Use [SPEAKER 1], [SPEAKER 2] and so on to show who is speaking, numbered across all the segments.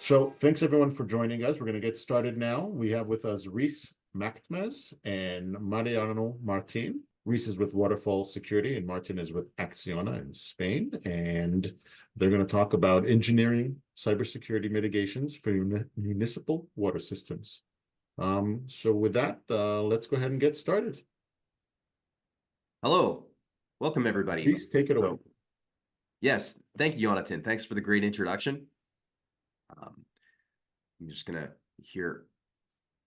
[SPEAKER 1] So thanks everyone for joining us. We're going to get started now. We have with us Rees Machtemes and Mariano Martín. Rees is with Waterfall Security and Martin is with Acciona in Spain. And they're going to talk about engineering cybersecurity mitigations for municipal water systems. So with that, let's go ahead and get started.
[SPEAKER 2] Hello, welcome everybody.
[SPEAKER 1] Rees, take it away.
[SPEAKER 2] Yes, thank you, Jonathan. Thanks for the great introduction. I'm just gonna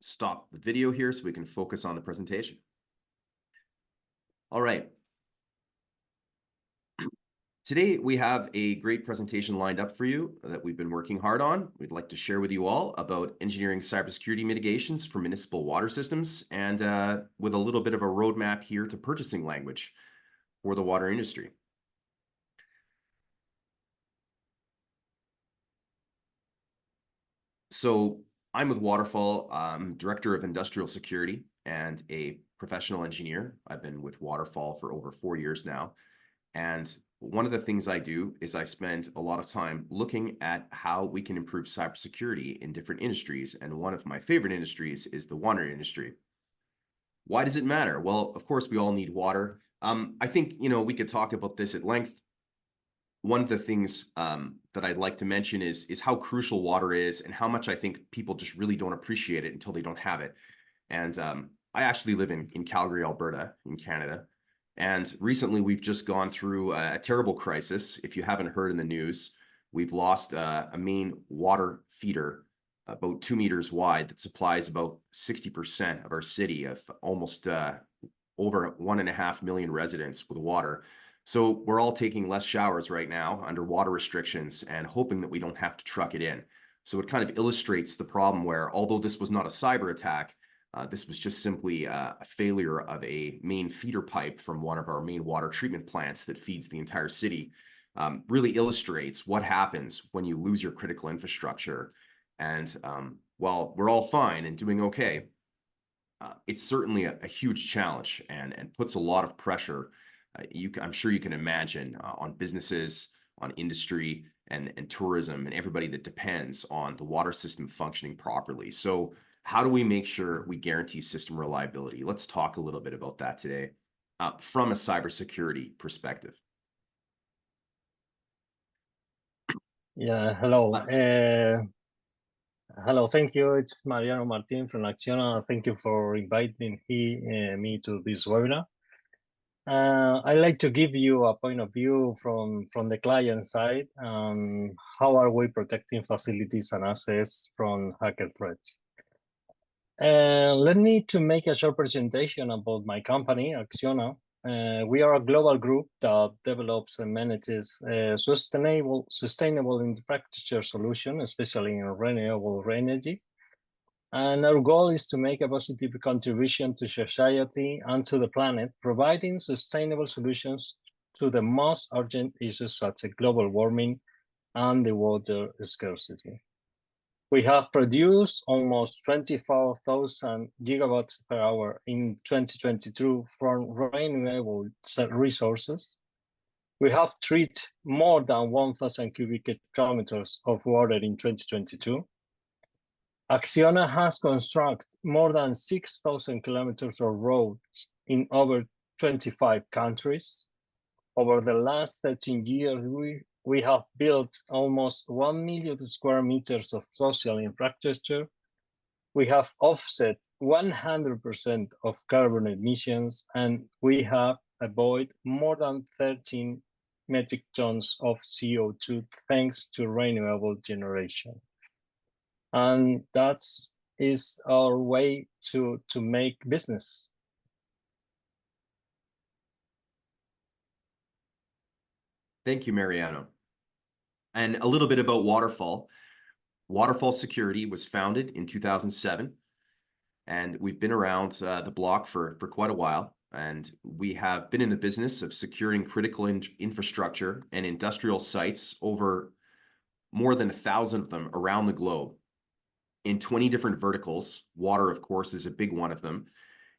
[SPEAKER 2] stop the video here so we can focus on the presentation. All right. Today we have a great presentation lined up for you that we've been working hard on. We'd like to share with you all about engineering cybersecurity mitigations for municipal water systems and with a little bit of a roadmap here to purchasing language for the water industry. So I'm with Waterfall. I'm Director of Industrial Security and a professional engineer. I've been with Waterfall for over 4 years now. And one of the things I do is I spend a lot of time looking at how we can improve cybersecurity in different industries. And one of my favorite industries is the water industry. Why does it matter? Well, of course, we all need water. I think, we could talk about this at length. One of the things that I'd like to mention is how crucial water is and how much I think people just really don't appreciate it until they don't have it. And I actually live in Calgary, Alberta, in Canada. And recently we've just gone through a terrible crisis. If you haven't heard in the news, we've lost a main water feeder about 2 meters wide that supplies about 60% of our city of almost over 1.5 million residents with water. So we're all taking less showers right now under water restrictions and hoping that we don't have to truck it in. So it kind of illustrates the problem where, although this was not a cyber attack, this was just simply a failure of a main feeder pipe from one of our main water treatment plants that feeds the entire city. Really illustrates what happens when you lose your critical infrastructure. And while we're all fine and doing okay, it's certainly a huge challenge and puts a lot of pressure. I'm sure you can imagine on businesses, on industry, and tourism, and everybody that depends on the water system functioning properly. So how do we make sure we guarantee system reliability? Let's talk a little bit about that today from a cybersecurity perspective.
[SPEAKER 3] Yeah, hello. Hello, thank you. It's Mariano Martín from Acciona. Thank you for inviting me to this webinar. I'd like to give you a point of view from the client side. How are we protecting facilities and assets from hacker threats? Let me to make a short presentation about my company, Acciona. We are a global group that develops and manages sustainable infrastructure solutions, especially in renewable energy. And our goal is to make a positive contribution to society and to the planet, providing sustainable solutions to the most urgent issues such as global warming and the water scarcity. We have produced almost 24,000 gigawatts per hour in 2022 from renewable resources. We have treated more than 1,000 cubic kilometers of water in 2022. Acciona has constructed more than 6,000 kilometers of roads in over 25 countries. Over the last 13 years, we have built almost 1 million square meters of social infrastructure. We have offset 100% of carbon emissions, and we have avoided more than 13 metric tons of CO2 thanks to renewable generation. And that is our way to make business.
[SPEAKER 2] Thank you, Mariano. And a little bit about Waterfall. Waterfall Security was founded in 2007, and we've been around the block for quite a while. And we have been in the business of securing critical infrastructure and industrial sites, over more than 1,000 of them around the globe, in 20 different verticals. Water, of course, is a big one of them.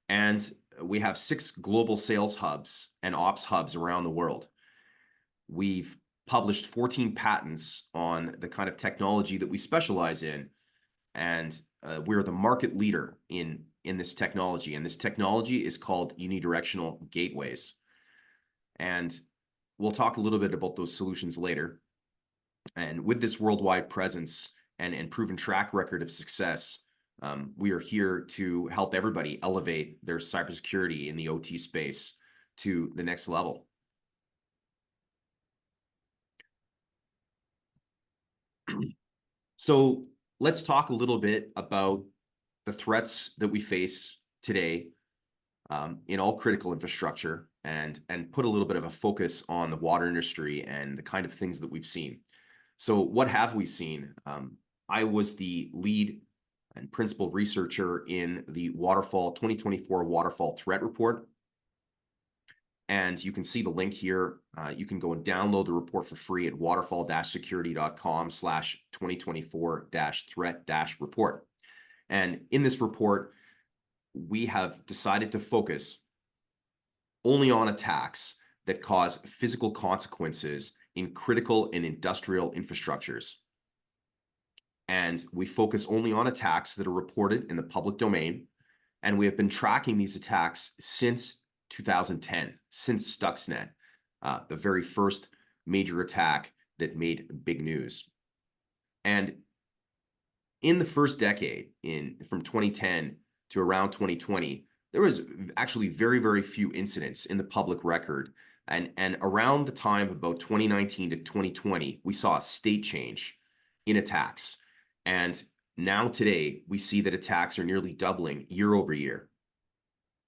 [SPEAKER 2] And we have 6 global sales hubs and ops hubs around the world. We've published 14 patents on the kind of technology that we specialize in, and we're the market leader in this technology. And this technology is called unidirectional gateways. And we'll talk a little bit about those solutions later. And with this worldwide presence and proven track record of success, we are here to help everybody elevate their cybersecurity in the OT space to the next level. So let's talk a little bit about the threats that we face today in all critical infrastructure, and put a little bit of a focus on the water industry and the kind of things that we've seen. So what have we seen? I was the lead and principal researcher in the Waterfall 2024 Waterfall Threat Report. And you can see the link here. You can go and download the report for free at waterfall-security.com/2024-threat-report. And in this report, we have decided to focus only on attacks that cause physical consequences in critical and industrial infrastructures. And we focus only on attacks that are reported in the public domain. And we have been tracking these attacks since 2010, since Stuxnet, the very first major attack that made big news. And in the first decade, from 2010 to around 2020, there was actually very, very few incidents in the public record. And around the time of about 2019 to 2020, we saw a state change in attacks. And now today, we see that attacks are nearly doubling year over year.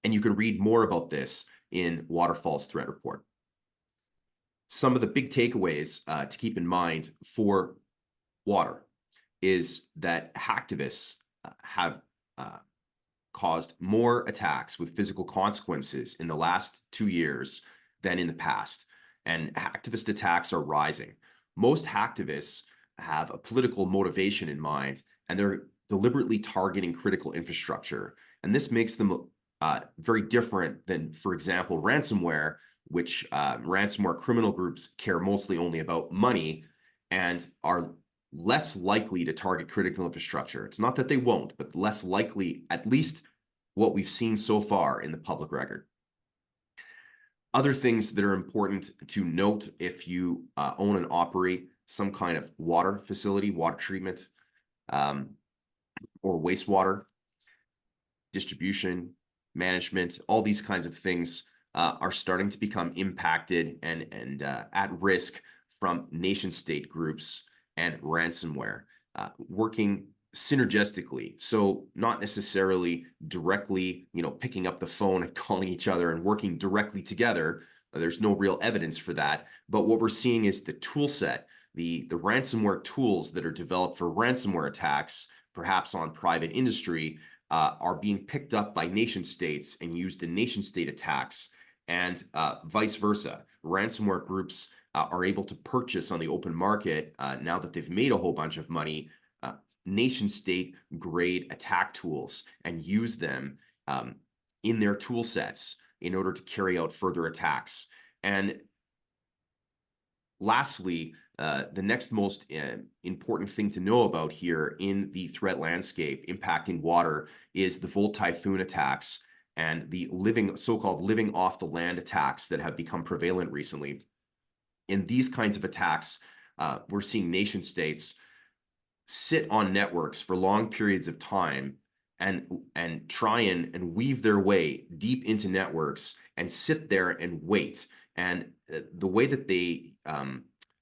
[SPEAKER 2] And you can read more about this in Waterfall's threat report. Some of the big takeaways to keep in mind for water is that hacktivists have caused more attacks with physical consequences in the last 2 years than in the past. And hacktivist attacks are rising. Most hacktivists have a political motivation in mind, and they're deliberately targeting critical infrastructure. And this makes them very different than, for example, ransomware, which ransomware criminal groups care mostly only about money and are less likely to target critical infrastructure. It's not that they won't, but less likely, at least what we've seen so far in the public record. Other things that are important to note if you own and operate some kind of water facility, water treatment, or wastewater distribution, management, all these kinds of things are starting to become impacted and at risk from nation-state groups and ransomware working synergistically. So not necessarily directly, picking up the phone and calling each other and working directly together. There's no real evidence for that. But what we're seeing is the tool set, the ransomware tools that are developed for ransomware attacks, perhaps on private industry, are being picked up by nation states and used in nation state attacks, and vice versa. Ransomware groups are able to purchase on the open market, now that they've made a whole bunch of money, nation state grade attack tools and use them in their tool sets in order to carry out further attacks. And lastly, the next most important thing to know about here in the threat landscape impacting water is the Volt Typhoon attacks and the so-called living off the land attacks that have become prevalent recently. In these kinds of attacks, we're seeing nation states sit on networks for long periods of time and try and weave their way deep into networks and sit there and wait. And the way that they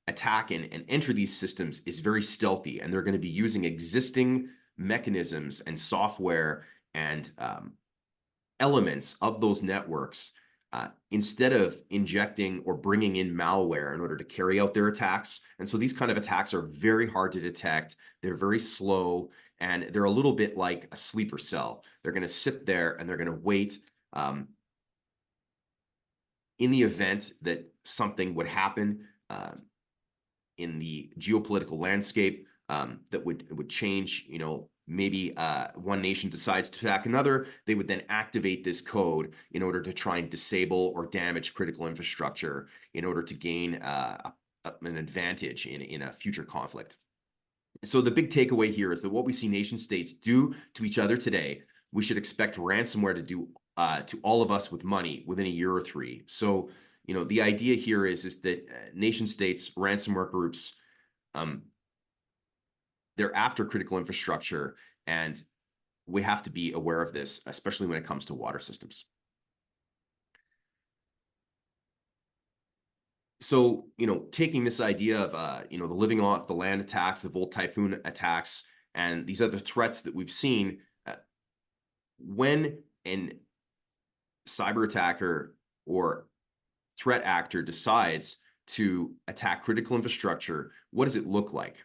[SPEAKER 2] attack and enter these systems is very stealthy, and they're going to be using existing mechanisms and software and elements of those networks instead of injecting or bringing in malware in order to carry out their attacks. And so these kind of attacks are very hard to detect. They're very slow, and they're a little bit like a sleeper cell. They're going to sit there and they're going to wait in the event that something would happen in the geopolitical landscape that would change, maybe one nation decides to attack another, they would then activate this code in order to try and disable or damage critical infrastructure in order to gain a an advantage in a future conflict. So the big takeaway here is that what we see nation states do to each other today, we should expect ransomware to do to all of us with money within a year or three. So, you know, the idea here is that nation states, ransomware groups, they're after critical infrastructure, and we have to be aware of this, especially when it comes to water systems. So, you know, taking this idea of, you know, the living off the land attacks, the Volt Typhoon attacks, and these other threats that we've seen, when an cyber attacker or threat actor decides to attack critical infrastructure, what does it look like?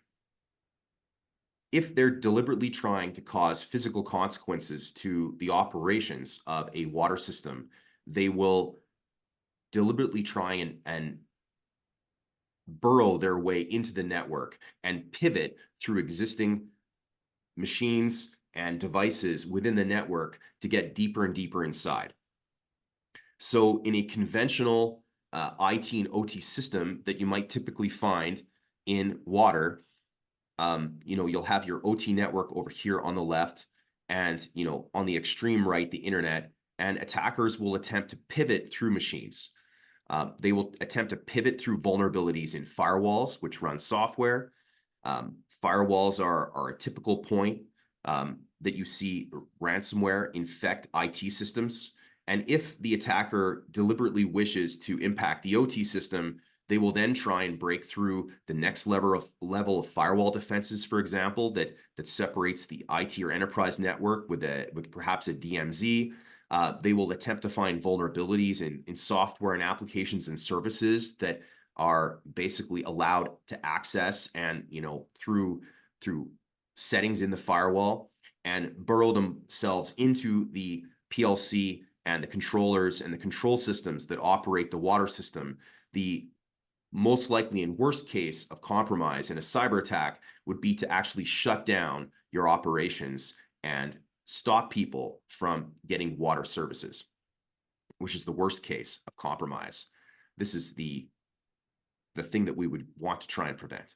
[SPEAKER 2] If they're deliberately trying to cause physical consequences to the operations of a water system, they will deliberately try and burrow their way into the network and pivot through existing machines and devices within the network to get deeper and deeper inside. So in a conventional IT and OT system that you might typically find in water, you know, you'll have your OT network over here on the left, and, you know, on the extreme right, the internet, and attackers will attempt to pivot through machines. They will attempt to pivot through vulnerabilities in firewalls, which run software. Firewalls are a typical point that you see ransomware infect IT systems. And if the attacker deliberately wishes to impact the OT system, they will then try and break through the next level of firewall defenses, for example, that separates the IT or enterprise network with perhaps a DMZ. They will attempt to find vulnerabilities in software and applications and services that are basically allowed to access, and, you know, through settings in the firewall, and burrow themselves into the PLC and the controllers and the control systems that operate the water system. The most likely and worst case of compromise in a cyber attack would be to actually shut down your operations and stop people from getting water services, which is the worst case of compromise. This is the thing that we would want to try and prevent.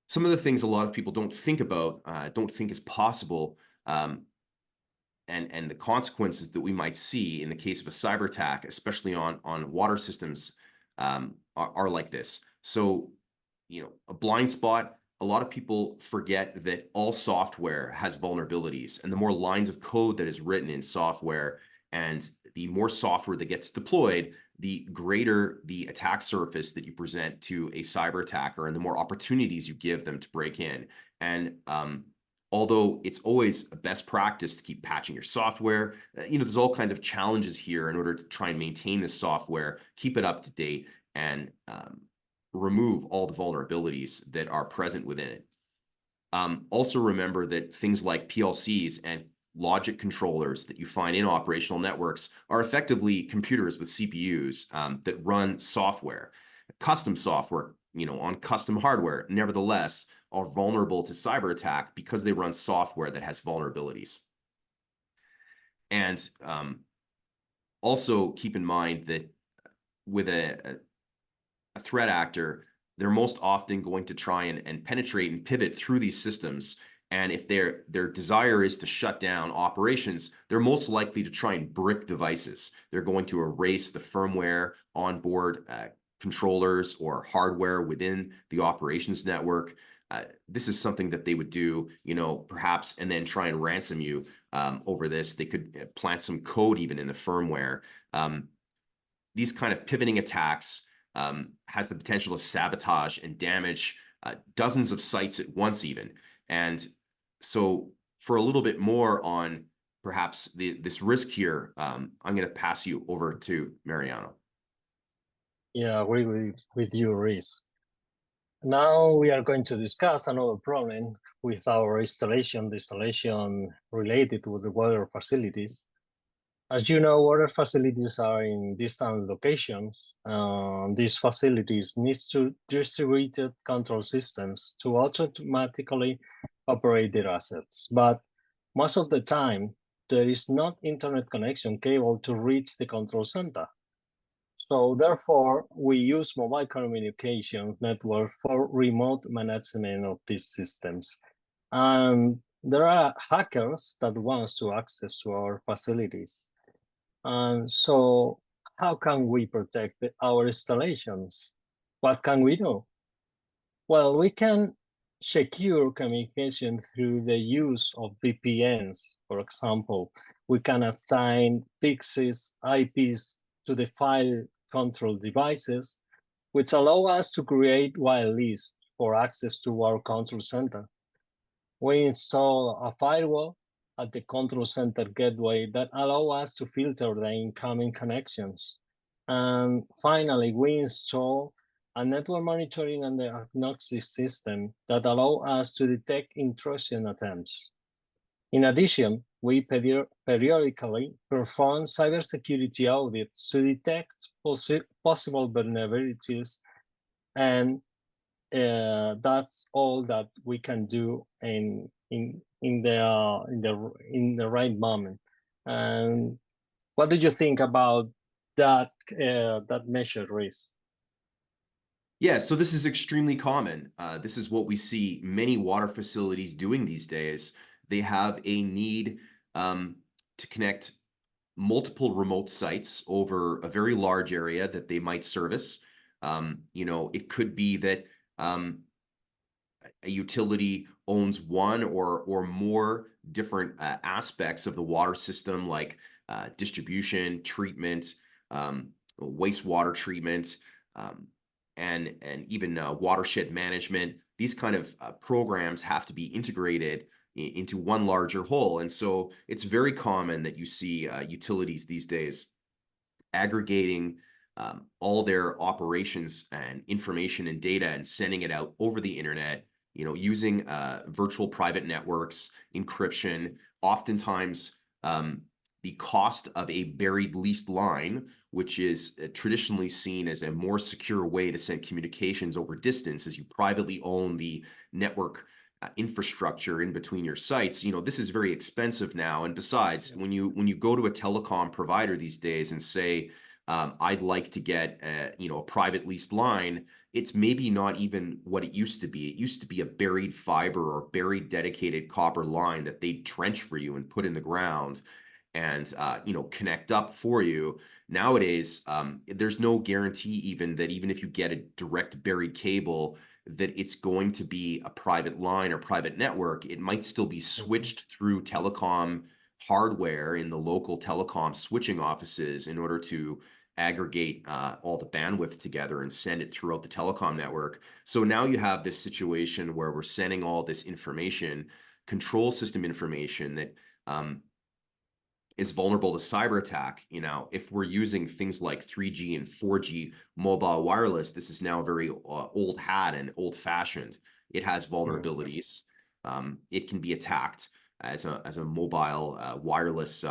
[SPEAKER 2] Some of the things a lot of people don't think about, don't think is possible, and the consequences that we might see in the case of a cyber attack, especially on water systems, are like this. So, you know, a blind spot. A lot of people forget that all software has vulnerabilities, and the more lines of code that is written in software, and the more software that gets deployed, the greater the attack surface that you present to a cyber attacker, and the more opportunities you give them to break in. And although it's always a best practice to keep patching your software, you know, there's all kinds of challenges here in order to try and maintain this software, keep it up to date, and remove all the vulnerabilities that are present within it. Also remember that things like PLCs and logic controllers that you find in operational networks are effectively computers with CPUs that run software. Custom software, you know, on custom hardware, nevertheless, are vulnerable to cyber attack because they run software that has vulnerabilities. And also keep in mind that with a threat actor, they're most often going to try and penetrate and pivot through these systems. And if their desire is to shut down operations, they're most likely to try and brick devices. They're going to erase the firmware onboard controllers or hardware within the operations network. This is something that they would do, you know, perhaps, and then try and ransom you over this. They could plant some code even in the firmware. These kind of pivoting attacks has the potential to sabotage and damage dozens of sites at once even. And so for a little bit more on perhaps this risk here, I'm going to pass you over to Mariano.
[SPEAKER 3] Yeah, I agree with you, Rees. Now we are going to discuss another problem with our installation related with the water facilities. As you know, water facilities are in distant locations. These facilities need distributed control systems to automatically operate their assets. But most of the time, there is not internet connection cable to reach the control center. So therefore, we use mobile communication network for remote management of these systems. And there are hackers that wants to access to our facilities. And so how can we protect our installations? What can we do? Well, we can secure communication through the use of VPNs. For example, we can assign fixes IPs to the file control devices, which allow us to create whitelists for access to our control center. We install a firewall at the control center gateway that allow us to filter the incoming connections. And finally, we install a network monitoring and diagnostic system that allow us to detect intrusion attempts. In addition, we periodically perform cybersecurity audits to detect possible vulnerabilities, and that's all that we can do in the right moment. And what do you think about that measure, Rees?
[SPEAKER 2] Yeah, so this is extremely common. This is what we see many water facilities doing these days. They have a need to connect multiple remote sites over a very large area that they might service. It could be that a utility owns one or more different aspects of the water system, like distribution, treatment, wastewater treatment, and even watershed management. These kind of programs have to be integrated into one larger whole. And so it's very common that you see utilities these days aggregating all their operations and information and data and sending it out over the internet, using virtual private networks, encryption. Oftentimes, the cost of a buried leased line, which is traditionally seen as a more secure way to send communications over distance, as you privately own the network infrastructure in between your sites. This is very expensive now. And besides, when you go to a telecom provider these days and say, I'd like to get a private leased line, it's maybe not even what it used to be. It used to be a buried fiber or buried dedicated copper line that they'd trench for you and put in the ground and connect up for you. Nowadays, there's no guarantee even if you get a direct buried cable, that it's going to be a private line or private network. It might still be switched through telecom hardware in the local telecom switching offices in order to aggregate all the bandwidth together and send it throughout the telecom network. So now you have this situation where we're sending all this information, control system information that is vulnerable to cyber attack. If we're using things like 3G and 4G mobile wireless, this is now very old hat and old fashioned. It has vulnerabilities. It can be attacked as a mobile wireless.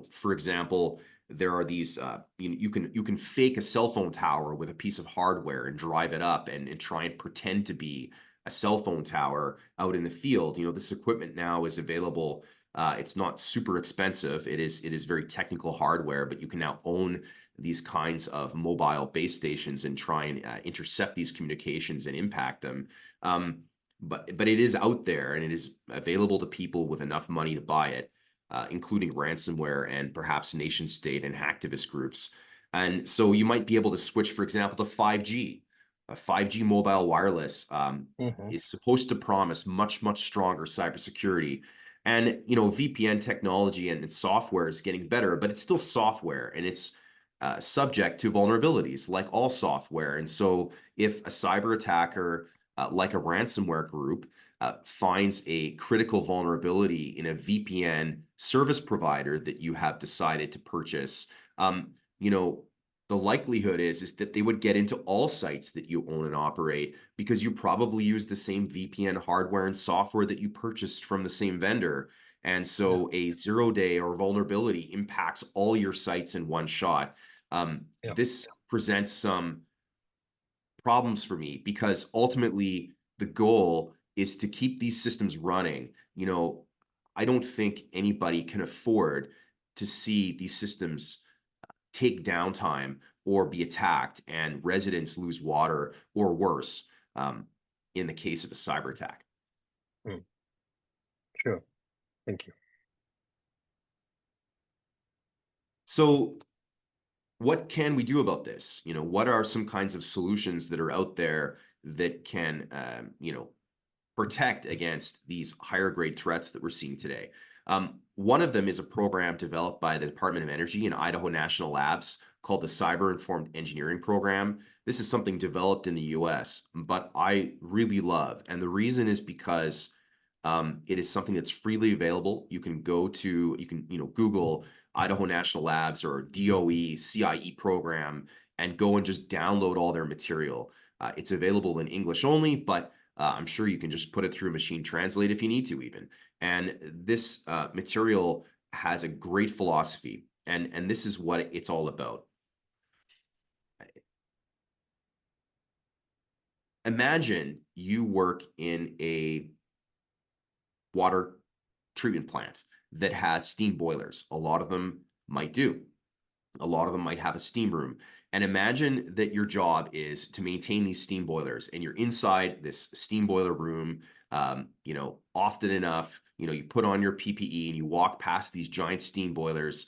[SPEAKER 2] For example, there are these. You can fake a cell phone tower with a piece of hardware and drive it up and try and pretend to be a cell phone tower out in the field. This equipment now is available. It's not super expensive. It is very technical hardware, but you can now own these kinds of mobile base stations and try and intercept these communications and impact them. But it is out there and it is available to people with enough money to buy it, including ransomware and perhaps nation state and hacktivist groups. And so you might be able to switch, for example, to 5G. 5G mobile wireless is supposed to promise much, much stronger cybersecurity. And, VPN technology and software is getting better, but it's still software and it's subject to vulnerabilities like all software. And so if a cyber attacker, like a ransomware group, finds a critical vulnerability in a VPN service provider that you have decided to purchase, the likelihood is that they would get into all sites that you own and operate because you probably use the same VPN hardware and software that you purchased from the same vendor. And so a 0-day or vulnerability impacts all your sites in one shot. This presents some problems for me because ultimately the goal is to keep these systems running. I don't think anybody can afford to see these systems take downtime or be attacked and residents lose water, or worse, in the case of a cyber attack.
[SPEAKER 3] Sure. Thank you.
[SPEAKER 2] So what can we do about this? What are some kinds of solutions that are out there that can, protect against these higher grade threats that we're seeing today? One of them is a program developed by the Department of Energy and Idaho National Labs called the Cyber Informed Engineering Program. This is something developed in the US, but I really love, and the reason is because it is something that's freely available. You can Google Idaho National Labs or DOE CIE program and go and just download all their material. It's available in English only, but I'm sure you can just put it through machine translate if you need to even. And this material has a great philosophy, and this is what it's all about. Imagine you work in a water treatment plant that has steam boilers. A lot of them might do. A lot of them might have a steam room. And imagine that your job is to maintain these steam boilers, and you're inside this steam boiler room, often enough, you put on your PPE and you walk past these giant steam boilers.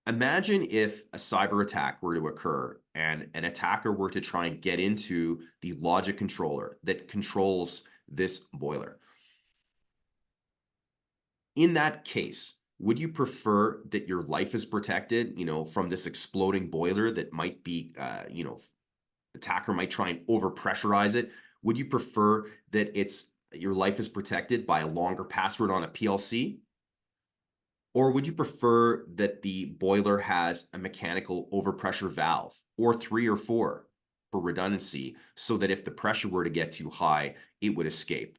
[SPEAKER 2] Imagine if a cyber attack were to occur and an attacker were to try and get into the logic controller that controls this boiler. In that case, would you prefer that your life is protected, from this exploding boiler that might be, attacker might try and overpressurize it? Would you prefer that your life is protected by a longer password on a PLC? Or would you prefer that the boiler has a mechanical overpressure valve, or 3 or 4 for redundancy, so that if the pressure were to get too high, it would escape?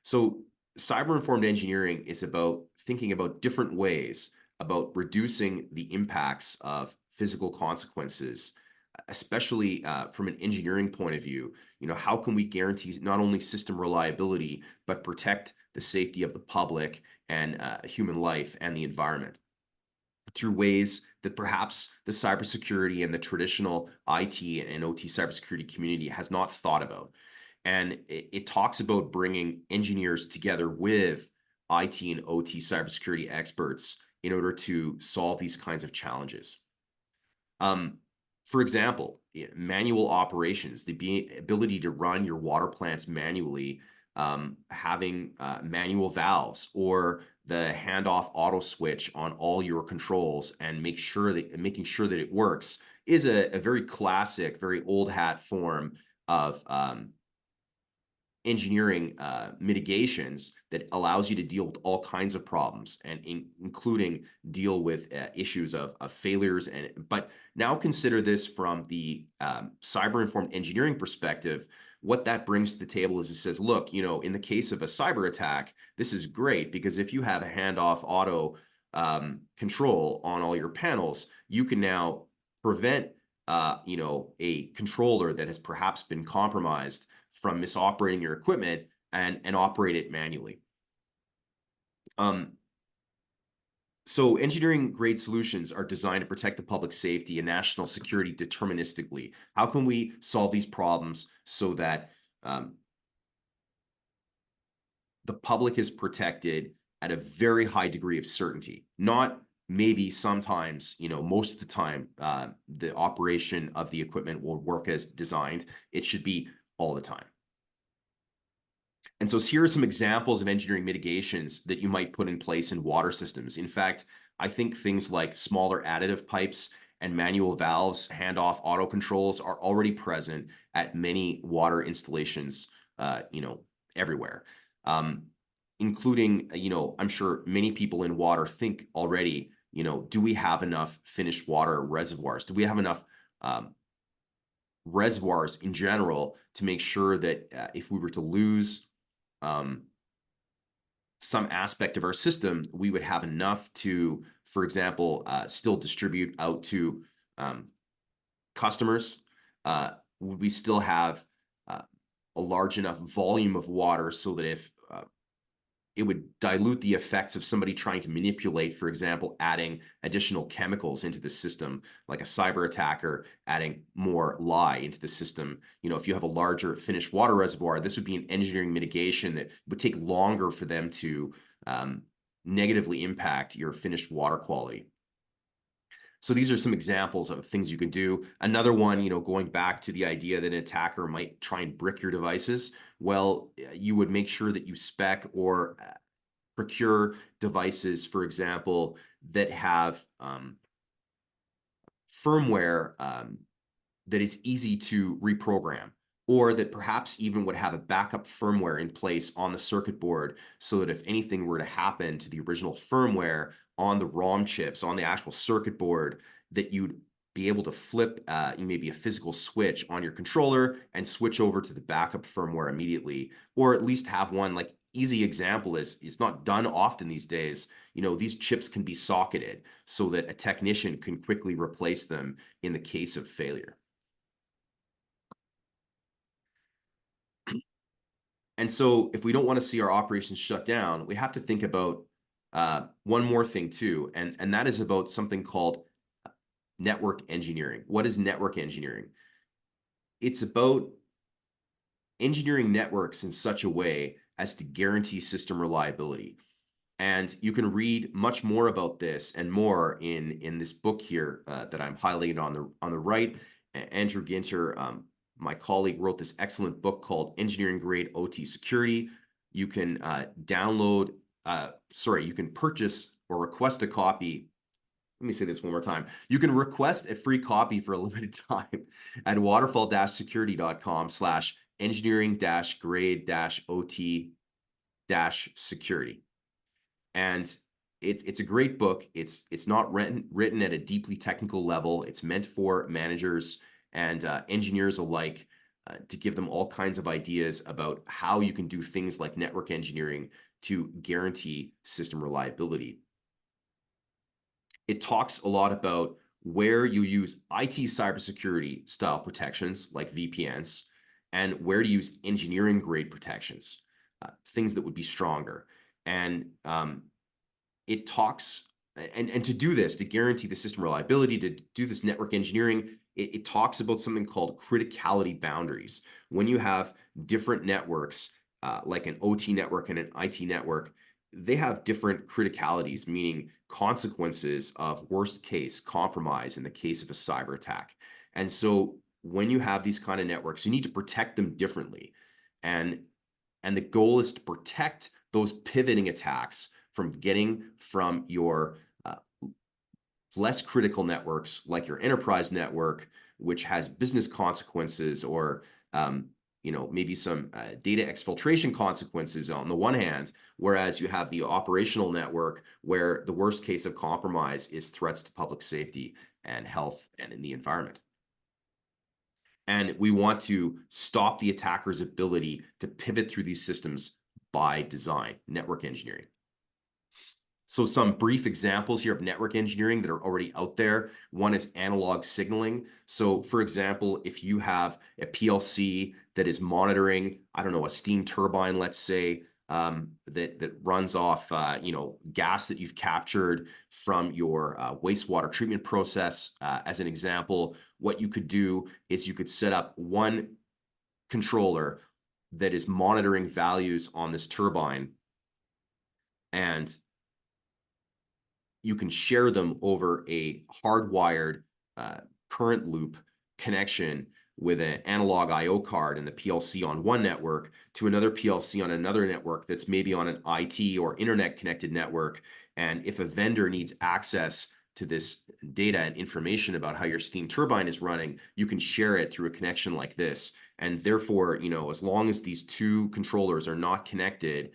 [SPEAKER 2] So cyber-informed engineering is about thinking about different ways about reducing the impacts of physical consequences, especially from an engineering point of view. How can we guarantee not only system reliability, but protect the safety of the public and human life and the environment through ways that perhaps the cybersecurity and the traditional IT and OT cybersecurity community has not thought about. And it talks about bringing engineers together with IT and OT cybersecurity experts in order to solve these kinds of challenges. For example, manual operations, the ability to run your water plants manually, having manual valves or the handoff auto switch on all your controls and making sure that it works is a very classic, very old hat form of engineering mitigations that allows you to deal with all kinds of problems, and including deal with issues of failures. But now consider this from the cyber-informed engineering perspective. What that brings to the table is it says, look, in the case of a cyber attack, this is great because if you have a handoff auto control on all your panels, you can now prevent a controller that has perhaps been compromised from misoperating your equipment and operate it manually. So engineering grade solutions are designed to protect the public safety and national security deterministically. How can we solve these problems so that the public is protected at a very high degree of certainty? Not maybe sometimes, most of the time, the operation of the equipment will work as designed. It should be all the time. And so here are some examples of engineering mitigations that you might put in place in water systems. In fact, I think things like smaller additive pipes and manual valves, handoff auto controls are already present at many water installations, everywhere. Including, I'm sure many people in water think already, do we have enough finished water reservoirs? Do we have enough reservoirs in general to make sure that if we were to lose some aspect of our system, we would have enough to, for example, still distribute out to customers? Would we still have a large enough volume of water so that if it would dilute the effects of somebody trying to manipulate, for example, adding additional chemicals into the system, like a cyber attacker adding more lye into the system. You know, if you have a larger finished water reservoir, this would be an engineering mitigation that would take longer for them to negatively impact your finished water quality. So these are some examples of things you can do. Another one, you know, going back to the idea that an attacker might try and brick your devices. Well, you would make sure that you spec or procure devices, for example, that have firmware that is easy to reprogram, or that perhaps even would have a backup firmware in place on the circuit board, so that if anything were to happen to the original firmware on the ROM chips, on the actual circuit board, that you'd be able to flip maybe a physical switch on your controller and switch over to the backup firmware immediately, or at least have one. Like, easy example is, it's not done often these days, you know, these chips can be socketed so that a technician can quickly replace them in the case of failure. And so if we don't want to see our operations shut down, we have to think about one more thing too, and that is about something called network engineering. What is network engineering? It's about engineering networks in such a way as to guarantee system reliability. And you can read much more about this and more in this book here that I'm highlighting on the right. Andrew Ginter, my colleague, wrote this excellent book called Engineering Grade OT Security. You can you can purchase or request a copy. Let me say this one more time. You can request a free copy for a limited time at waterfall-security.com/engineering-grade-OT-security. And it's a great book. It's not written at a deeply technical level. It's meant for managers and engineers alike, to give them all kinds of ideas about how you can do things like network engineering to guarantee system reliability. It talks a lot about where you use IT cybersecurity style protections like VPNs, and where to use engineering grade protections, things that would be stronger. And it talks, and to do this, to guarantee the system reliability, to do this network engineering, it talks about something called criticality boundaries. When you have different networks, like an OT network and an IT network, they have different criticalities, meaning consequences of worst case compromise in the case of a cyber attack. And so when you have these kind of networks, you need to protect them differently. And the goal is to protect those pivoting attacks from getting from your less critical networks, like your enterprise network, which has business consequences, or maybe some data exfiltration consequences on the one hand, whereas you have the operational network where the worst case of compromise is threats to public safety and health and in the environment. And we want to stop the attacker's ability to pivot through these systems by design, network engineering. So some brief examples here of network engineering that are already out there. One is analog signaling. So for example, if you have a PLC that is monitoring, I don't know, a steam turbine, let's say, that runs off, gas that you've captured from your wastewater treatment process, as an example, what you could do is you could set up one controller that is monitoring values on this turbine, and you can share them over a hardwired current loop connection with an analog I/O card and the PLC on one network to another PLC on another network that's maybe on an IT or internet connected network. And if a vendor needs access to this data and information about how your steam turbine is running, you can share it through a connection like this. And therefore, as long as these two controllers are not connected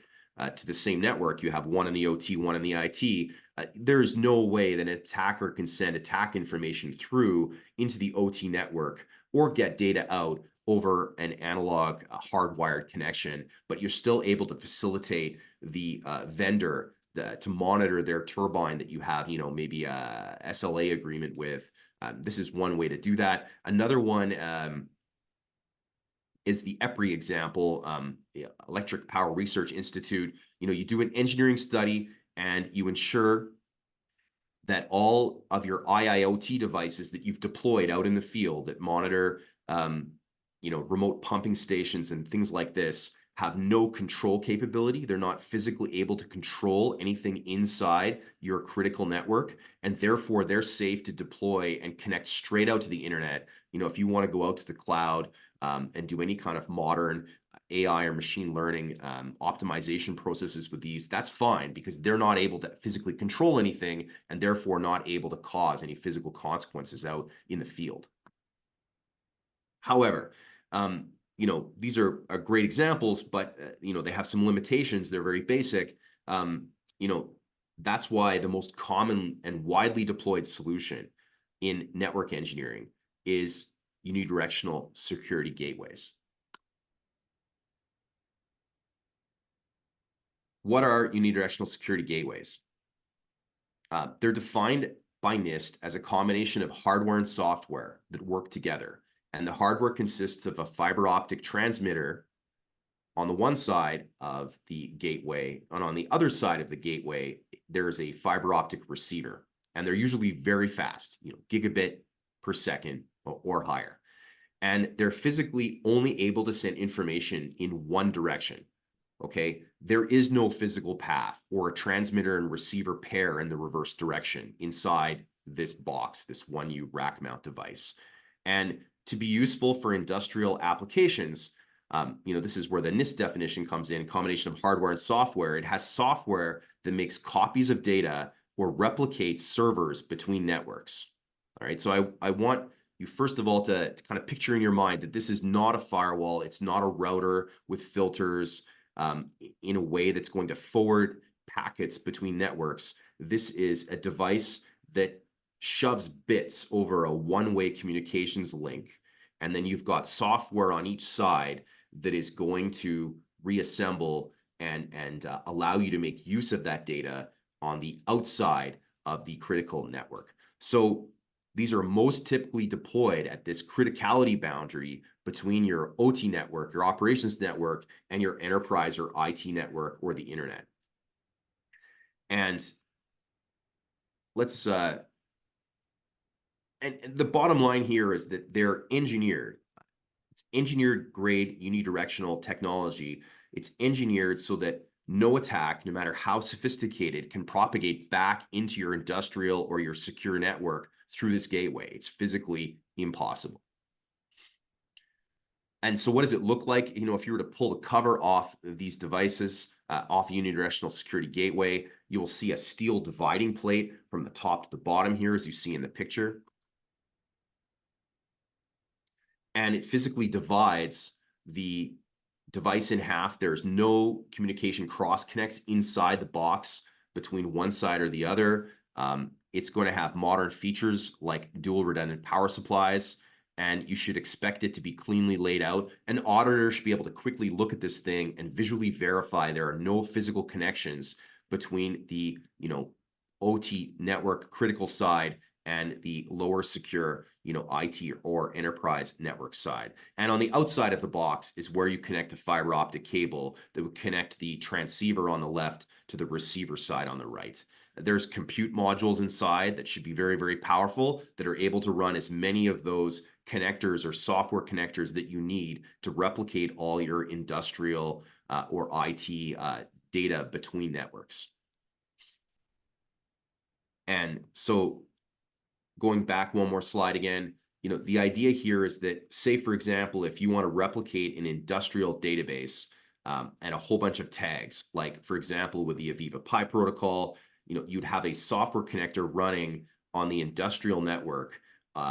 [SPEAKER 2] to the same network, you have one in the OT, one in the IT, there's no way that an attacker can send attack information through into the OT network or get data out over an analog hardwired connection, but you're still able to facilitate the vendor to monitor their turbine that you have, maybe a SLA agreement with. This is one way to do that. Another one is the EPRI example, the Electric Power Research Institute. You do an engineering study and you ensure that all of your IIoT devices that you've deployed out in the field that monitor, remote pumping stations and things like this have no control capability. They're not physically able to control anything inside your critical network, and therefore they're safe to deploy and connect straight out to the internet. If you want to go out to the cloud and do any kind of modern AI or machine learning optimization processes with these, that's fine, because they're not able to physically control anything and therefore not able to cause any physical consequences out in the field. However, these are great examples, but they have some limitations. They're very basic. That's why the most common and widely deployed solution in network engineering is unidirectional security gateways. What are unidirectional security gateways? They're defined by NIST as a combination of hardware and software that work together. And the hardware consists of a fiber optic transmitter on the one side of the gateway, and on the other side of the gateway, there is a fiber optic receiver. And they're usually very fast, gigabit per second or higher. And they're physically only able to send information in one direction. Okay, there is no physical path or a transmitter and receiver pair in the reverse direction inside this box, this 1U rack mount device. And to be useful for industrial applications, this is where the NIST definition comes in, combination of hardware and software. It has software that makes copies of data or replicates servers between networks. All right, so I want you, first of all, to kind of picture in your mind that this is not a firewall. It's not a router with filters in a way that's going to forward packets between networks. This is a device that shoves bits over a one-way communications link, and then you've got software on each side that is going to reassemble and allow you to make use of that data on the outside of the critical network. So these are most typically deployed at this criticality boundary between your OT network, your operations network, and your enterprise or IT network or the internet. And let's and the bottom line here is that they're engineered. It's engineered grade unidirectional technology. It's engineered so that no attack, no matter how sophisticated, can propagate back into your industrial or your secure network through this gateway. It's physically impossible. And so what does it look like? If you were to pull the cover off these devices, off a unidirectional security gateway, you will see a steel dividing plate from the top to the bottom here, as you see in the picture. And it physically divides the device in half. There's no communication cross connects inside the box between one side or the other. It's going to have modern features like dual redundant power supplies, and you should expect it to be cleanly laid out. An auditor should be able to quickly look at this thing and visually verify there are no physical connections between the OT network critical side and the lower secure IT or enterprise network side. And on the outside of the box is where you connect a fiber optic cable that would connect the transceiver on the left to the receiver side on the right. There's compute modules inside that should be very, very powerful, that are able to run as many of those connectors or software connectors that you need to replicate all your industrial or IT data between networks. And so going back one more slide again, the idea here is that, say, for example, if you want to replicate an industrial database and a whole bunch of tags, like, for example, with the Aviva Pi protocol, you'd have a software connector running on the industrial network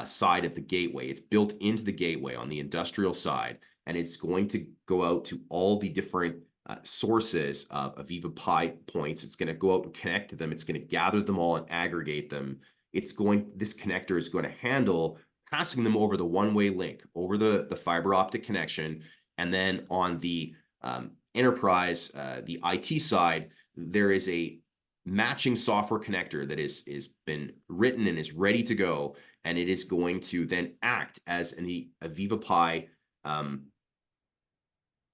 [SPEAKER 2] side of the gateway. It's built into the gateway on the industrial side, and it's going to go out to all the different sources of Aviva Pi points. It's going to go out and connect to them. It's going to gather them all and aggregate them. This connector is going to handle passing them over the one-way link, over the fiber optic connection. And then on the enterprise, the IT side, there is a matching software connector that is been written and is ready to go. And it is going to then act as an Aviva Pi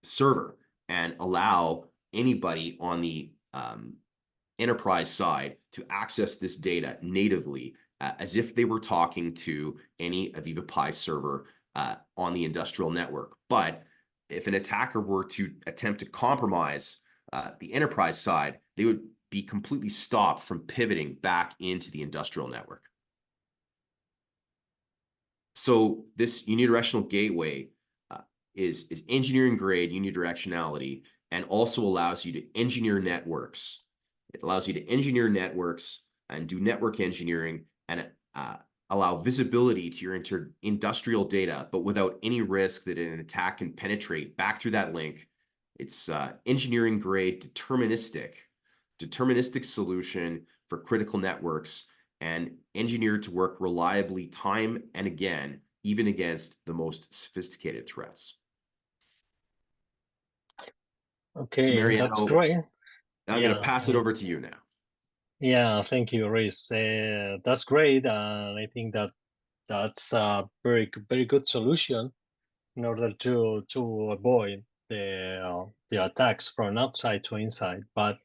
[SPEAKER 2] server and allow anybody on the enterprise side to access this data natively as if they were talking to any Aviva Pi server on the industrial network. But if an attacker were to attempt to compromise the enterprise side, they would be completely stopped from pivoting back into the industrial network. So this unidirectional gateway is engineering grade unidirectionality, and also allows you to engineer networks. It allows you to engineer networks and do network engineering and allow visibility to your industrial data, but without any risk that an attack can penetrate back through that link. It's engineering grade deterministic solution for critical networks, and engineered to work reliably time and again, even against the most sophisticated threats.
[SPEAKER 3] Okay,
[SPEAKER 2] So Mariano,
[SPEAKER 3] that's great.
[SPEAKER 2] I'm going to pass it over to you now.
[SPEAKER 3] Yeah, thank you, Rees. That's great, and I think that's a very good solution in order to avoid the attacks from outside to inside. But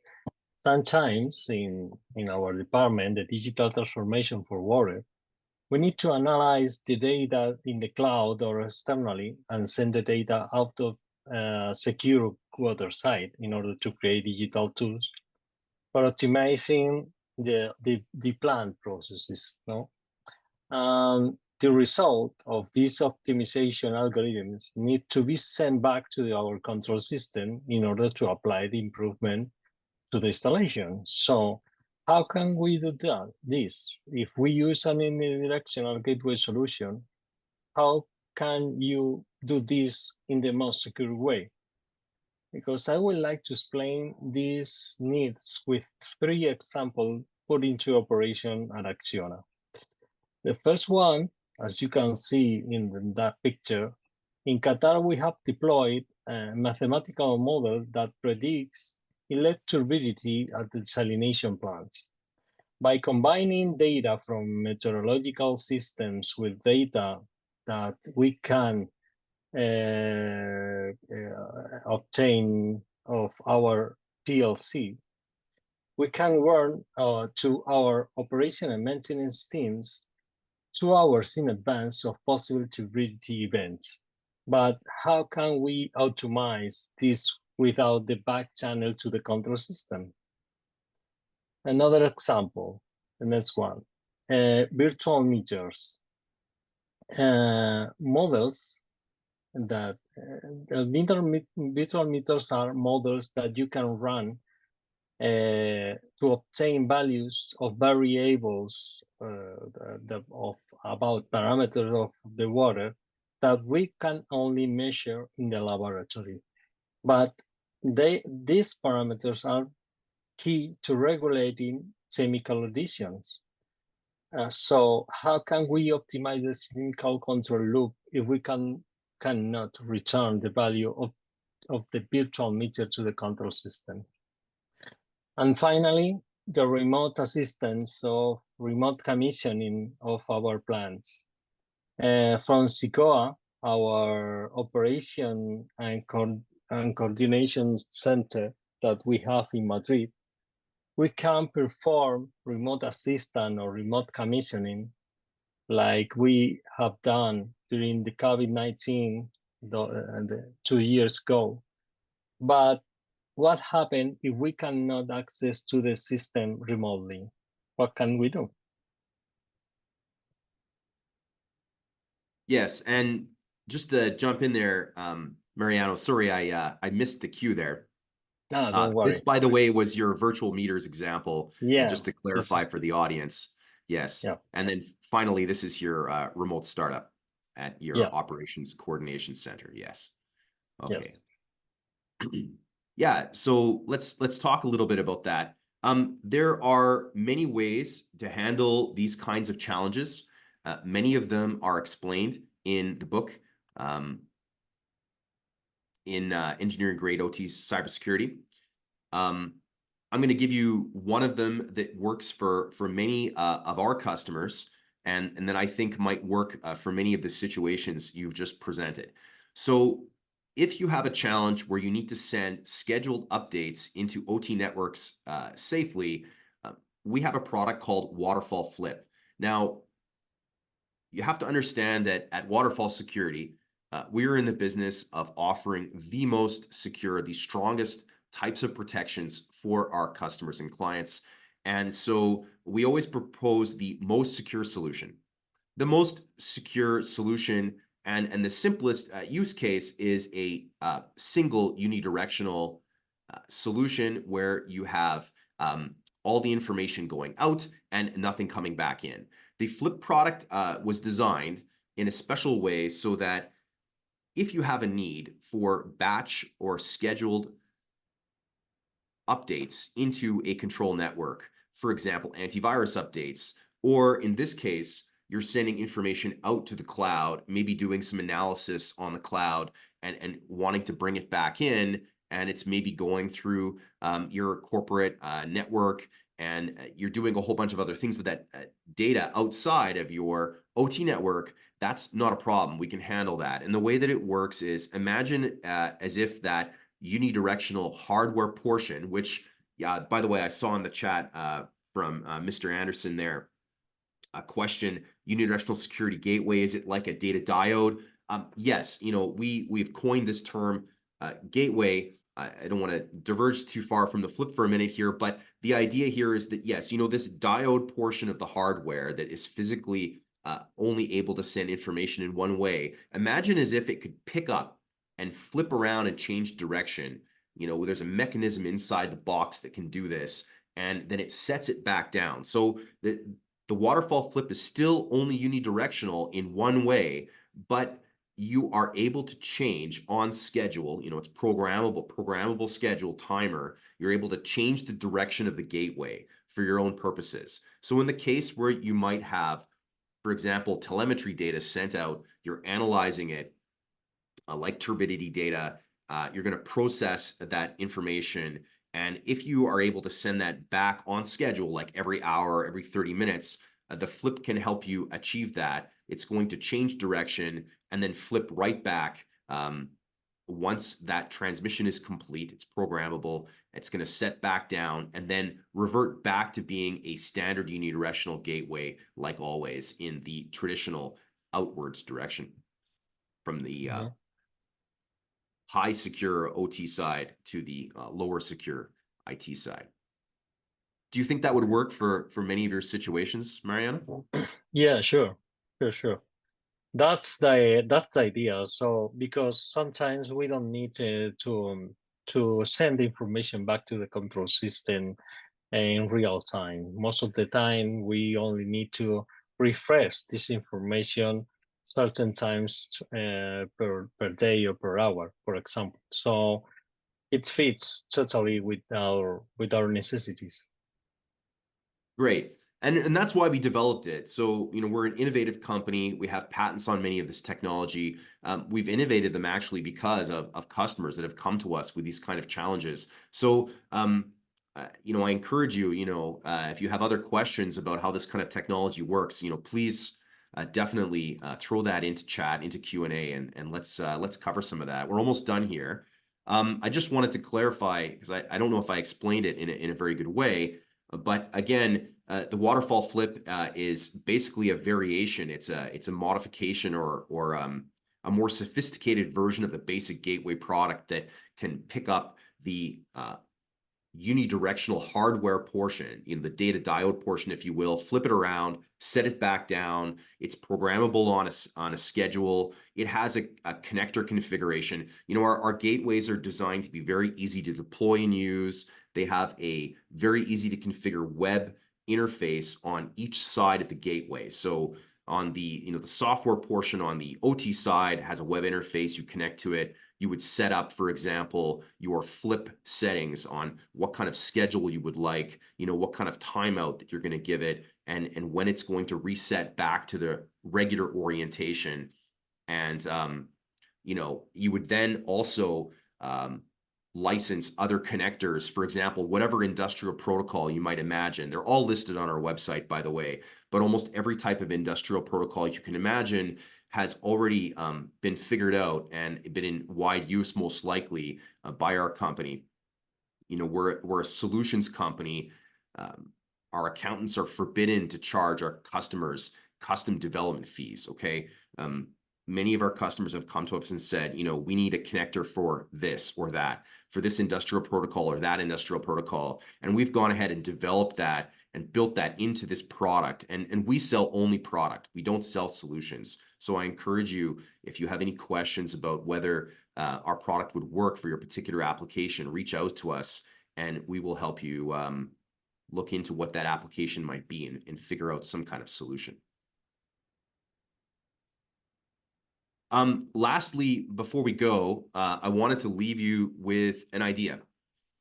[SPEAKER 3] sometimes in our department, the digital transformation for water, we need to analyze the data in the cloud or externally and send the data out of secure water site in order to create digital tools for optimizing the plant processes. No, the result of these optimization algorithms need to be sent back to our control system in order to apply the improvement to the installation. So how can we do this? If we use an unidirectional gateway solution, how can you do this in the most secure way? Because I would like to explain these needs with 3 examples put into operation at Acciona. The first one, as you can see in that picture, in Qatar we have deployed a mathematical model that predicts electromobility at the desalination plants. By combining data from meteorological systems with data that we can obtain of our PLC, we can warn to our operation and maintenance teams 2 hours in advance of possible turbidity events. But how can we automate this without the back channel to the control system? Another example, the next one, virtual meters. Models that virtual meters are models that you can run to obtain values of variables about parameters of the water that we can only measure in the laboratory. But these parameters are key to regulating chemical additions. So how can we optimize the chemical control loop if we cannot return the value of the virtual meter to the control system? And finally, the remote assistance of remote commissioning of our plants. From SICOA, our operation and coordination center that we have in Madrid, we can perform remote assistance or remote commissioning like we have done during the COVID-19 2 years ago. But what happens if we cannot access to the system remotely? What can we do?
[SPEAKER 2] Yes, and just to jump in there, Mariano, sorry, I missed the cue there.
[SPEAKER 3] Don't worry.
[SPEAKER 2] This, by the way, was your virtual meters example.
[SPEAKER 3] Yeah.
[SPEAKER 2] And just to clarify for the audience. Yes.
[SPEAKER 3] Yeah.
[SPEAKER 2] And then finally, this is your remote startup at your operations coordination center. Yes. Okay.
[SPEAKER 3] Yes.
[SPEAKER 2] Yeah. So let's talk a little bit about that. There are many ways to handle these kinds of challenges. Many of them are explained in the book, in Engineering Grade OT Cybersecurity. I'm going to give you one of them that works for many of our customers, and that I think might work for many of the situations you've just presented. So if you have a challenge where you need to send scheduled updates into OT networks safely, we have a product called Waterfall Flip. Now, you have to understand that at Waterfall Security, we're in the business of offering the most secure, the strongest types of protections for our customers and clients. And so we always propose the most secure solution. The most secure solution and the simplest use case is a single unidirectional solution where you have all the information going out and nothing coming back in. The Flip product was designed in a special way so that if you have a need for batch or scheduled updates into a control network, for example, antivirus updates, or in this case, you're sending information out to the cloud, maybe doing some analysis on the cloud and wanting to bring it back in, and it's maybe going through your corporate network, and you're doing a whole bunch of other things with that data outside of your OT network, that's not a problem. We can handle that. And the way that it works is imagine as if that unidirectional hardware portion, which, by the way, I saw in the chat from Mr. Anderson there, a question, unidirectional security gateway, is it like a data diode? Yes, we've coined this term gateway. I don't want to diverge too far from the Flip for a minute here, but the idea here is that, yes, this diode portion of the hardware that is physically only able to send information in one way, imagine as if it could pick up and flip around and change direction. There's a mechanism inside the box that can do this, and then it sets it back down. So the Waterfall Flip is still only unidirectional in one way, but you are able to change on schedule. It's programmable schedule timer. You're able to change the direction of the gateway for your own purposes. So in the case where you might have, for example, telemetry data sent out, you're analyzing it, like turbidity data, you're going to process that information. And if you are able to send that back on schedule, like every hour, every 30 minutes, the Flip can help you achieve that. It's going to change direction and then flip right back. Once that transmission is complete, it's programmable, it's going to set back down and then revert back to being a standard unidirectional gateway, like always, in the traditional outwards direction from the high secure OT side to the lower secure IT side. Do you think that would work for many of your situations, Mariano?
[SPEAKER 3] Yeah, sure. That's the idea. So because sometimes we don't need to send information back to the control system in real time. Most of the time, we only need to refresh this information certain times per day or per hour, for example. So it fits totally with our necessities.
[SPEAKER 2] Great. And that's why we developed it. So, we're an innovative company. We have patents on many of this technology. We've innovated them actually because of customers that have come to us with these kind of challenges. So, I encourage you, if you have other questions about how this kind of technology works, please definitely throw that into chat, into Q&A, and let's cover some of that. We're almost done here. I just wanted to clarify, because I don't know if I explained it in a very good way. But again, the Waterfall Flip is basically a variation. It's a modification or a more sophisticated version of the basic gateway product that can pick up the unidirectional hardware portion, the data diode portion, if you will, flip it around, set it back down. It's programmable on a schedule. It has a connector configuration. Our gateways are designed to be very easy to deploy and use. They have a very easy to configure web interface on each side of the gateway. So on the software portion on the OT side has a web interface. You connect to it. You would set up, for example, your Flip settings on what kind of schedule you would like, what kind of timeout that you're going to give it, and when it's going to reset back to the regular orientation. And you would then also license other connectors, for example, whatever industrial protocol you might imagine. They're all listed on our website, by the way, but almost every type of industrial protocol you can imagine, has already been figured out and been in wide use, most likely by our company. You know, we're a solutions company. Our accountants are forbidden to charge our customers custom development fees. Okay. Many of our customers have come to us and said, you know, we need a connector for this or that, for this industrial protocol or that industrial protocol. And we've gone ahead and developed that and built that into this product. And we sell only product. We don't sell solutions. So I encourage you, if you have any questions about whether our product would work for your particular application, reach out to us and we will help you look into what that application might be and figure out some kind of solution. Lastly, before we go, I wanted to leave you with an idea.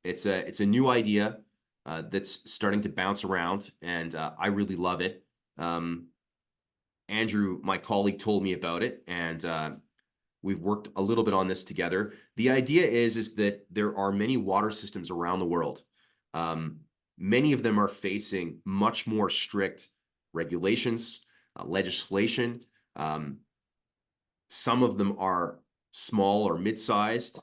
[SPEAKER 2] It's a new idea that's starting to bounce around, and I really love it. Andrew, my colleague, told me about it, and we've worked a little bit on this together. The idea is that there are many water systems around the world. Many of them are facing much more strict regulations, legislation. Some of them are small or mid-sized.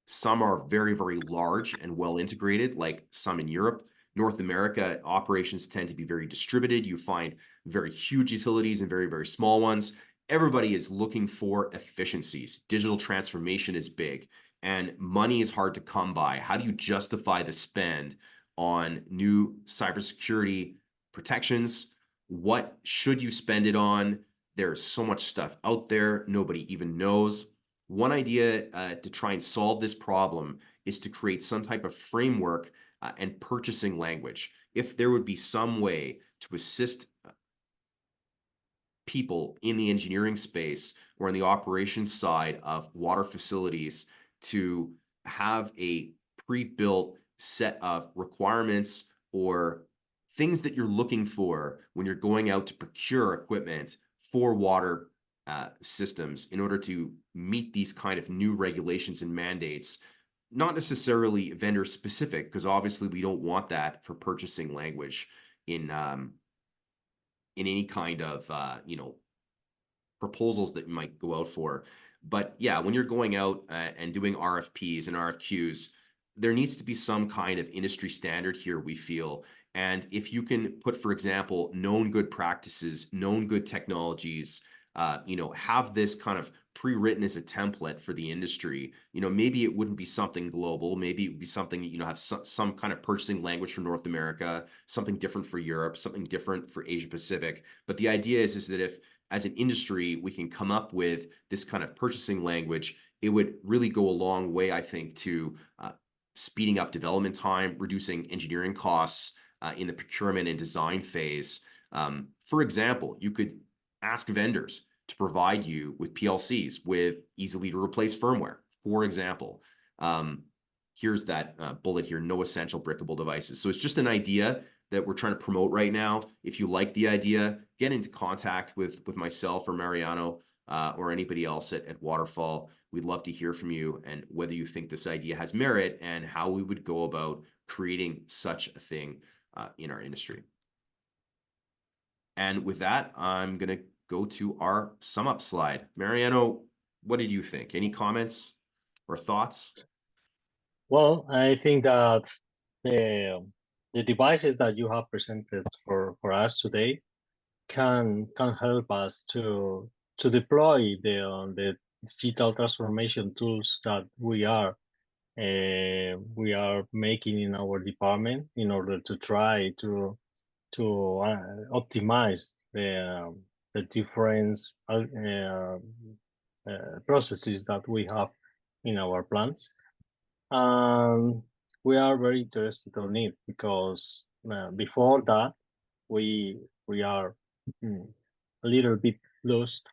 [SPEAKER 2] Some are very, very large and well integrated, like some in Europe. North America, operations tend to be very distributed. You find very huge utilities and very, very small ones. Everybody is looking for efficiencies. Digital transformation is big, and money is hard to come by. How do you justify the spend on new cybersecurity protections? What should you spend it on? There's so much stuff out there, nobody even knows. One idea to try and solve this problem is to create some type of framework and purchasing language. If there would be some way to assist people in the engineering space or in the operations side of water facilities to have a pre-built set of requirements or things that you're looking for when you're going out to procure equipment for water systems in order to meet these kind of new regulations and mandates, not necessarily vendor specific, because obviously we don't want that for purchasing language in any kind of proposals that you might go out for. But yeah, when you're going out and doing RFPs and RFQs, there needs to be some kind of industry standard here, we feel. And if you can put, for example, known good practices, known good technologies, have this kind of pre-written as a template for the industry, maybe it wouldn't be something global. Maybe it would be something, have some kind of purchasing language for North America, something different for Europe, something different for Asia Pacific. But the idea is that if, as an industry, we can come up with this kind of purchasing language, it would really go a long way, I think, to speeding up development time, reducing engineering costs in the procurement and design phase. For example, you could ask vendors to provide you with PLCs with easily to replace firmware. For example, here's that bullet here, no essential brickable devices. So it's just an idea that we're trying to promote right now. If you like the idea, get into contact with myself or Mariano or anybody else at Waterfall. We'd love to hear from you and whether you think this idea has merit and how we would go about creating such a thing in our industry. And with that, I'm going to go to our sum up slide. Mariano, what did you think? Any comments or thoughts?
[SPEAKER 3] Well, I think that the devices that you have presented for us today can help us to deploy the digital transformation tools that we are making in our department in order to try to optimize the different processes that we have in our plants. We are very interested on it because before that we are a little bit lost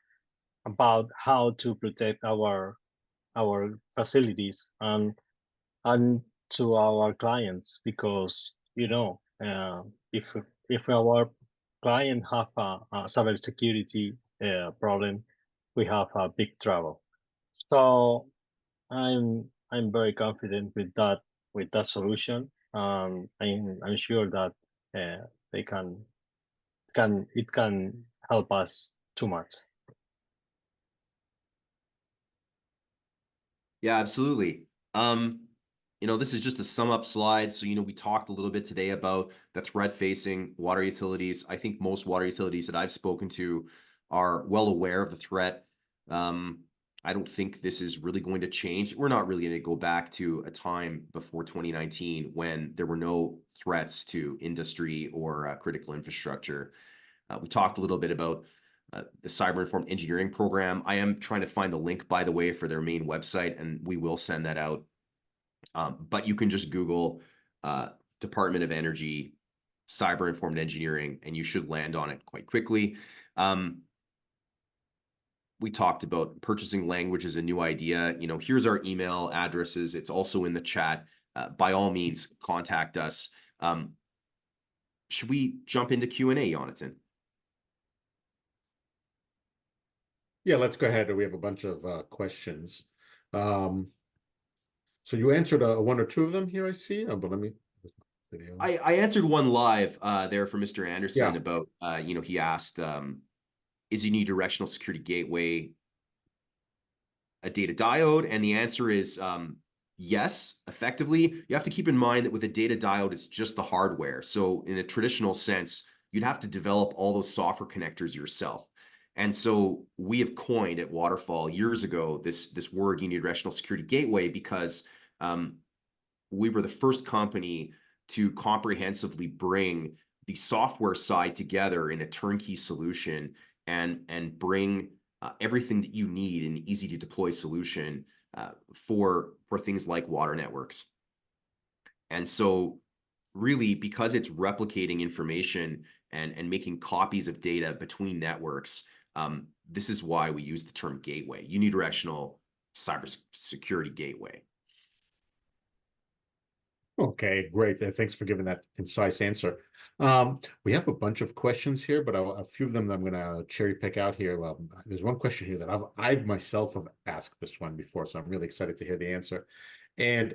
[SPEAKER 3] about how to protect our facilities and to our clients, because if our client have a cybersecurity problem, we have a big trouble. So I'm very confident with that solution. I'm sure that it can help us too much.
[SPEAKER 2] Yeah, absolutely. This is just a sum up slide. So, we talked a little bit today about the threat facing water utilities. I think most water utilities that I've spoken to are well aware of the threat. I don't think this is really going to change. We're not really going to go back to a time before 2019 when there were no threats to industry or critical infrastructure. We talked a little bit about the Cyber Informed Engineering program. I am trying to find the link, by the way, for their main website, and we will send that out. But you can just Google Department of Energy Cyber Informed Engineering, and you should land on it quite quickly. We talked about purchasing language as a new idea. Here's our email addresses. It's also in the chat. By all means, contact us. Should we jump into Q&A, Jonathan?
[SPEAKER 1] Yeah, let's go ahead. We have a bunch of questions. So you answered one or two of them here, I see. But let me.
[SPEAKER 2] I answered one live there for Mr. Anderson
[SPEAKER 1] Yeah.
[SPEAKER 2] about, he asked, is Unidirectional Security Gateway a data diode? And the answer is yes, effectively. You have to keep in mind that with a data diode, it's just the hardware. So in a traditional sense, you'd have to develop all those software connectors yourself. And so we have coined at Waterfall years ago this word Unidirectional Security Gateway because we were the first company to comprehensively bring the software side together in a turnkey solution and bring everything that you need in an easy to deploy solution for things like water networks. And so really, because it's replicating information and making copies of data between networks, this is why we use the term gateway, unidirectional cybersecurity gateway.
[SPEAKER 1] Okay, great. Thanks for giving that concise answer. We have a bunch of questions here, but a few of them I'm going to cherry pick out here. There's one question here that I've myself have asked this one before, so I'm really excited to hear the answer. And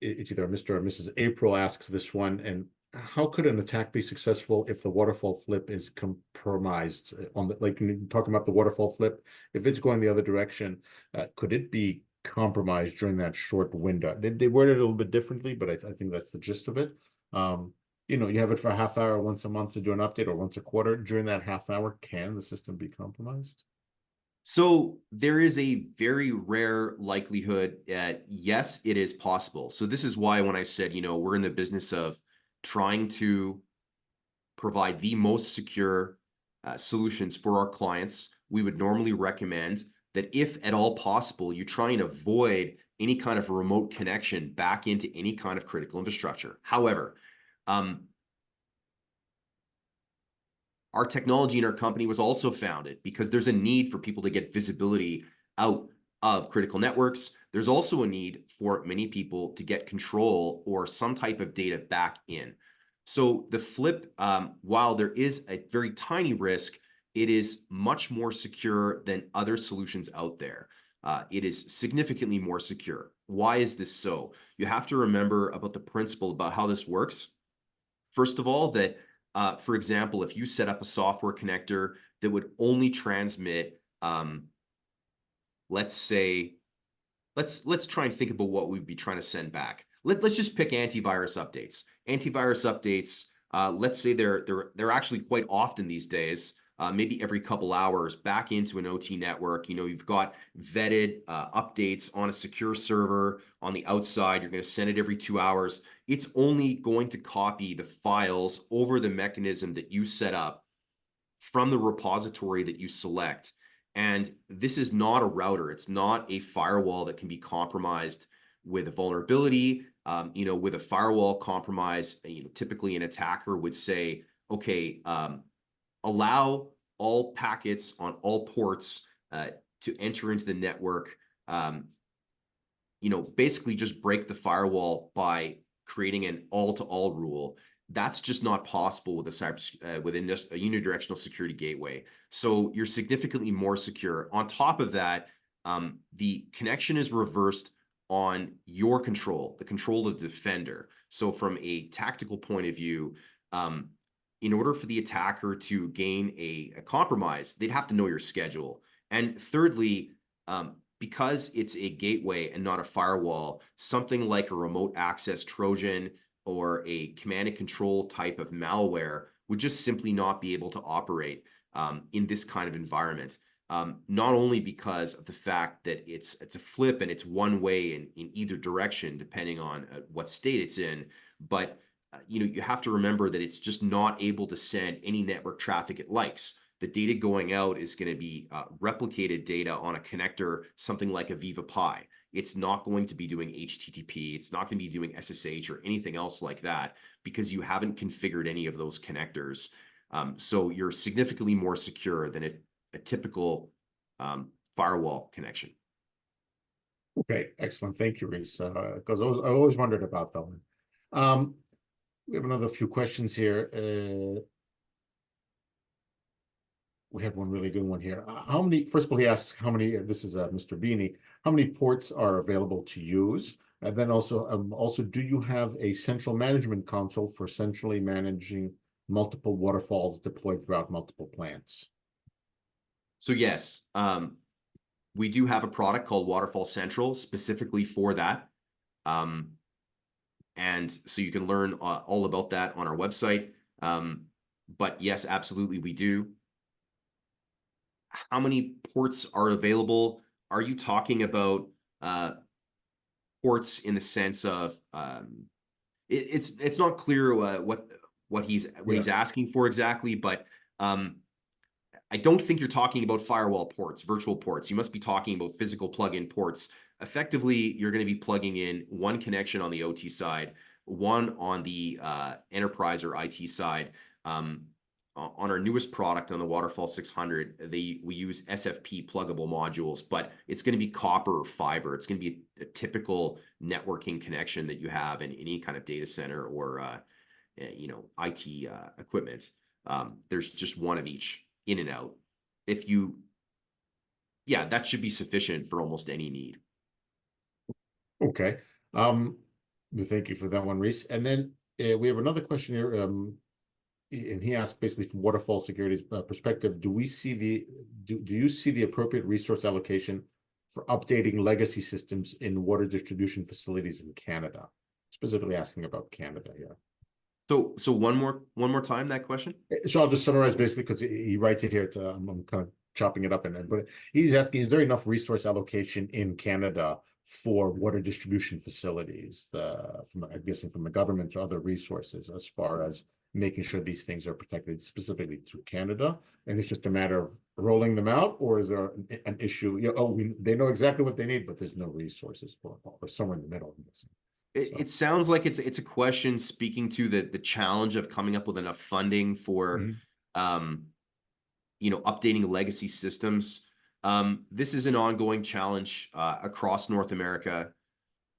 [SPEAKER 1] it's either Mr. or Mrs. April asks this one, and how could an attack be successful if the waterfall flip is compromised on the, like talking about the waterfall flip, if it's going the other direction, could it be compromised during that short window? They word it a little bit differently, but I think that's the gist of it. You have it for a half hour once a month to do an update or once a quarter. During that half hour, can the system be compromised?
[SPEAKER 2] So there is a very rare likelihood that yes, it is possible. So this is why when I said, we're in the business of trying to provide the most secure solutions for our clients, we would normally recommend that if at all possible, you try and avoid any kind of remote connection back into any kind of critical infrastructure. However, our technology in our company was also founded because there's a need for people to get visibility out of critical networks. There's also a need for many people to get control or some type of data back in. So the flip, while there is a very tiny risk, it is much more secure than other solutions out there. It is significantly more secure. Why is this so? You have to remember about the principle about how this works. First of all, that for example, if you set up a software connector that would only transmit, let's say, let's try and think about what we'd be trying to send back. Let's just pick antivirus updates. Antivirus updates, let's say they're actually quite often these days, maybe every couple hours back into an OT network. You've got vetted updates on a secure server on the outside. You're going to send it every 2 hours. It's only going to copy the files over the mechanism that you set up from the repository that you select. And this is not a router. It's not a firewall that can be compromised with a vulnerability. With a firewall compromise, typically an attacker would say, okay, allow all packets on all ports to enter into the network. Basically just break the firewall by creating an all-to-all rule. That's just not possible with a unidirectional security gateway. So you're significantly more secure. On top of that, the connection is reversed on your control, the control of the defender. So from a tactical point of view, in order for the attacker to gain a compromise, they'd have to know your schedule. And thirdly, because it's a gateway and not a firewall, something like a remote access Trojan or a command and control type of malware would just simply not be able to operate in this kind of environment. Not only because of the fact that it's a flip and it's one way in either direction, depending on what state it's in, but you have to remember that it's just not able to send any network traffic it likes. The data going out is going to be replicated data on a connector, something like a Viva Pi. It's not going to be doing HTTP. It's not going to be doing SSH or anything else like that because you haven't configured any of those connectors. So you're significantly more secure than a typical firewall connection.
[SPEAKER 1] Okay, excellent. Thank you, Rees. Because I always wondered about that one. We have another few questions here. We had one really good one here. How many, first of all, he asks how many, this is Mr. Beanie, how many ports are available to use? And then also, do you have a central management console for centrally managing multiple waterfalls deployed throughout multiple plants?
[SPEAKER 2] So yes, we do have a product called Waterfall Central specifically for that. And so you can learn all about that on our website. But yes, absolutely, we do. How many ports are available? Are you talking about ports in the sense of it's not clear what he's asking for exactly, but I don't think you're talking about firewall ports, virtual ports. You must be talking about physical plug-in ports. Effectively, you're going to be plugging in one connection on the OT side, one on the enterprise or IT side. On our newest product, on the Waterfall 600, we use SFP pluggable modules, but it's going to be copper or fiber. It's going to be a typical networking connection that you have in any kind of data center or IT equipment. There's just one of each in and out. That should be sufficient for almost any need.
[SPEAKER 1] Okay. Thank you for that one, Rees. And then we have another question here. And he asked basically from Waterfall Security's perspective, do you see the appropriate resource allocation for updating legacy systems in water distribution facilities in Canada? Specifically asking about Canada here.
[SPEAKER 2] So one more time that question.
[SPEAKER 1] So I'll just summarize basically because he writes it here. I'm kind of chopping it up in there, but he's asking: is there enough resource allocation in Canada for water distribution facilities, I'm guessing from the government or other resources, as far as making sure these things are protected specifically to Canada, and it's just a matter of rolling them out, or is there an issue? They know exactly what they need, but there's no resources or somewhere in the middle. I'm guessing.
[SPEAKER 2] It sounds like it's a question speaking to the challenge of coming up with enough funding for, updating legacy systems. This is an ongoing challenge across North America.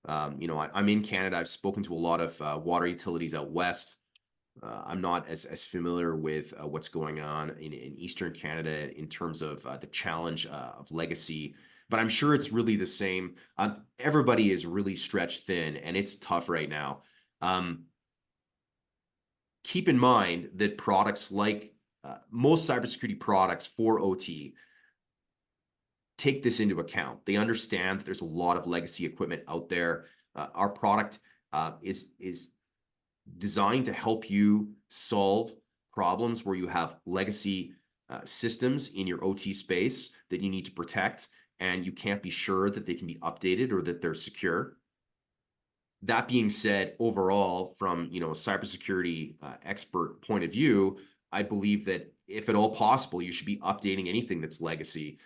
[SPEAKER 2] I'm in Canada. I've spoken to a lot of water utilities out west. I'm not as familiar with what's going on in Eastern Canada in terms of the challenge of legacy. But I'm sure it's really the same. Everybody is really stretched thin, and it's tough right now. Keep in mind that products like most cybersecurity products for OT take this into account. They understand that there's a lot of legacy equipment out there. Our product is designed to help you solve problems where you have legacy systems in your OT space that you need to protect, and you can't be sure that they can be updated or that they're secure. That being said, overall, from a cybersecurity expert point of view, I believe that if at all possible, you should be updating anything that's legacy.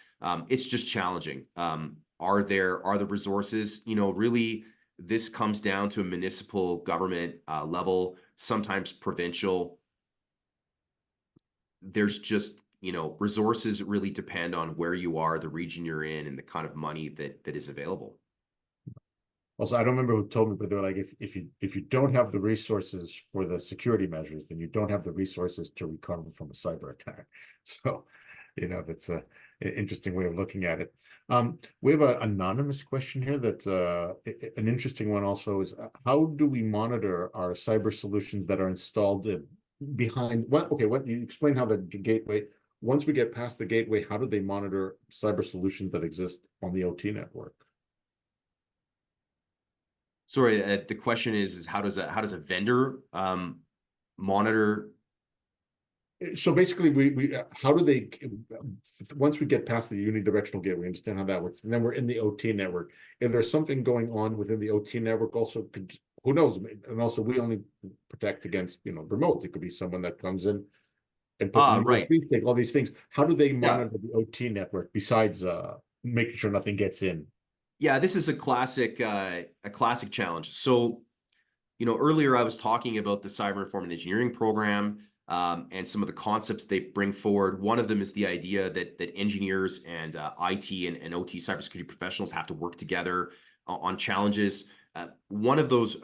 [SPEAKER 2] It's just challenging. Are the resources? Really, this comes down to a municipal government level, sometimes provincial. There's just resources really depend on where you are, the region you're in, and the kind of money that is available.
[SPEAKER 1] Also, I don't remember who told me, but they're like, if you don't have the resources for the security measures, then you don't have the resources to recover from a cyber attack. So, that's an interesting way of looking at it. We have an anonymous question here that's an interesting one also is, how do we monitor our cyber solutions that are installed behind what you explain how the gateway, once we get past the gateway, how do they monitor cyber solutions that exist on the OT network?
[SPEAKER 2] Sorry, the question is how does a vendor monitor?
[SPEAKER 1] So basically, we how do they, once we get past the unidirectional gateway, we understand how that works, and then we're in the OT network. If there's something going on within the OT network, also could, who knows? And also, we only protect against, you know, remote. It could be someone that comes in and puts in the
[SPEAKER 2] Right.
[SPEAKER 1] USB stick, all these things. How do they
[SPEAKER 2] Yeah.
[SPEAKER 1] monitor the OT network besides making sure nothing gets in?
[SPEAKER 2] Yeah, this is a classic challenge. So, you know, earlier I was talking about the cyber information engineering program and some of the concepts they bring forward. One of them is the idea that engineers and IT and OT cybersecurity professionals have to work together on challenges. One of those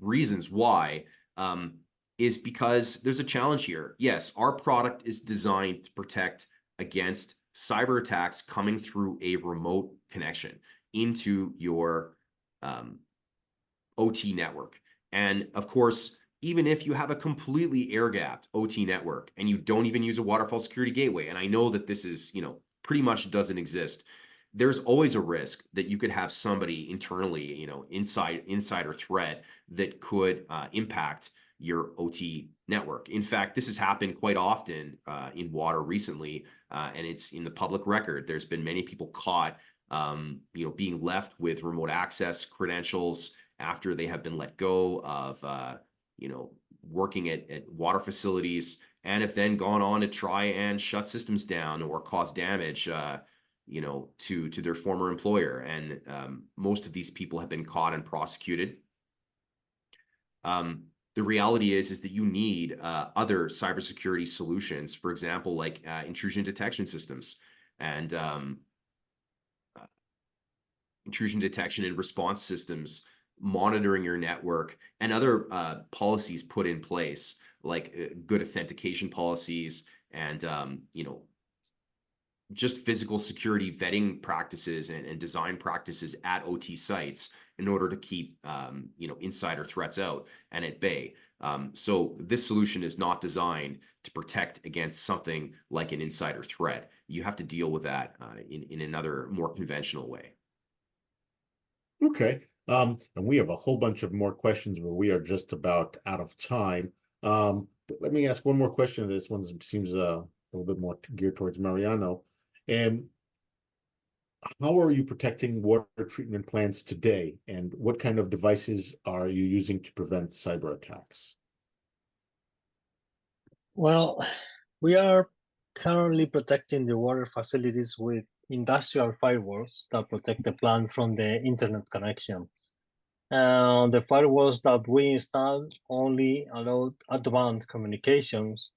[SPEAKER 2] reasons why is because there's a challenge here. Yes, our product is designed to protect against cyber attacks coming through a remote connection into your OT network. And of course, even if you have a completely air-gapped OT network and you don't even use a Waterfall security gateway, and I know that this is, you know, pretty much doesn't exist, there's always a risk that you could have somebody internally, you know, insider threat that could impact your OT network. In fact, this has happened quite often in water recently, and it's in the public record. There's been many people caught, you know, being left with remote access credentials after they have been let go of, you know, working at water facilities, and have then gone on to try and shut systems down or cause damage, you know, to their former employer. And most of these people have been caught and prosecuted. The reality is that you need other cybersecurity solutions, for example, like intrusion detection systems and intrusion detection and response systems, monitoring your network, and other policies put in place, like good authentication policies and, you know, just physical security vetting practices and design practices at OT sites in order to keep, you know, insider threats out and at bay. So this solution is not designed to protect against something like an insider threat. You have to deal with that in another more conventional way.
[SPEAKER 1] Okay. And we have a whole bunch of more questions, but we are just about out of time. But let me ask one more question. This one seems a little bit more geared towards Mariano. And how are you protecting water treatment plants today? And what kind of devices are you using to prevent cyber attacks?
[SPEAKER 3] Well, we are currently protecting the water facilities with industrial firewalls that protect the plant from the internet connection. The firewalls that we installed only allowed outbound communications,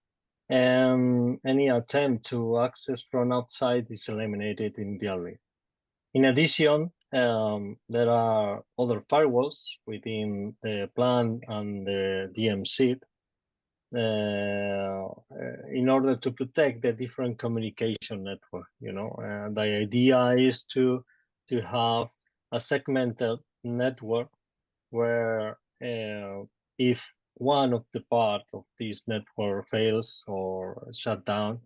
[SPEAKER 3] and any attempt to access from outside is eliminated immediately. In addition, there are other firewalls within the plant and the DMC in order to protect the different communication network. You know, the idea is to have a segmented network where if one of the part of this network fails or shut down,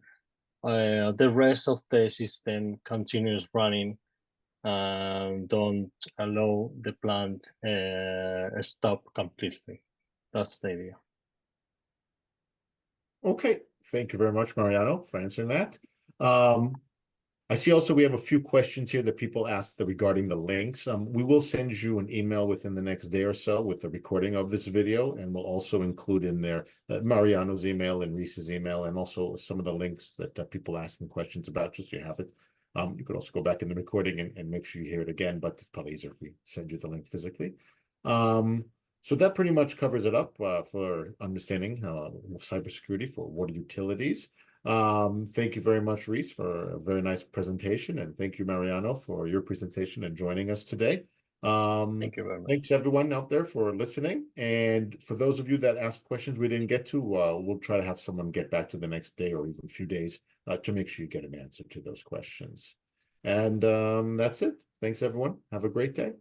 [SPEAKER 3] the rest of the system continues running and don't allow the plant stop completely. That's the idea.
[SPEAKER 1] Okay, thank you very much, Mariano, for answering that. I see also we have a few questions here that people asked regarding the links. We will send you an email within the next day or so with the recording of this video, and we'll also include in there Mariano's email and Rees's email, and also some of the links that people asking questions about, just so you have it. You could also go back in the recording and make sure you hear it again, but it's probably easier if we send you the link physically. So that pretty much covers it up for understanding cybersecurity for water utilities. Thank you very much, Rees, for a very nice presentation, and thank you, Mariano, for your presentation and joining us today.
[SPEAKER 3] Thank you very much.
[SPEAKER 1] Thanks everyone out there for listening, and for those of you that asked questions we didn't get to, we'll try to have someone get back to the next day or even a few days to make sure you get an answer to those questions. And that's it. Thanks everyone. Have a great day.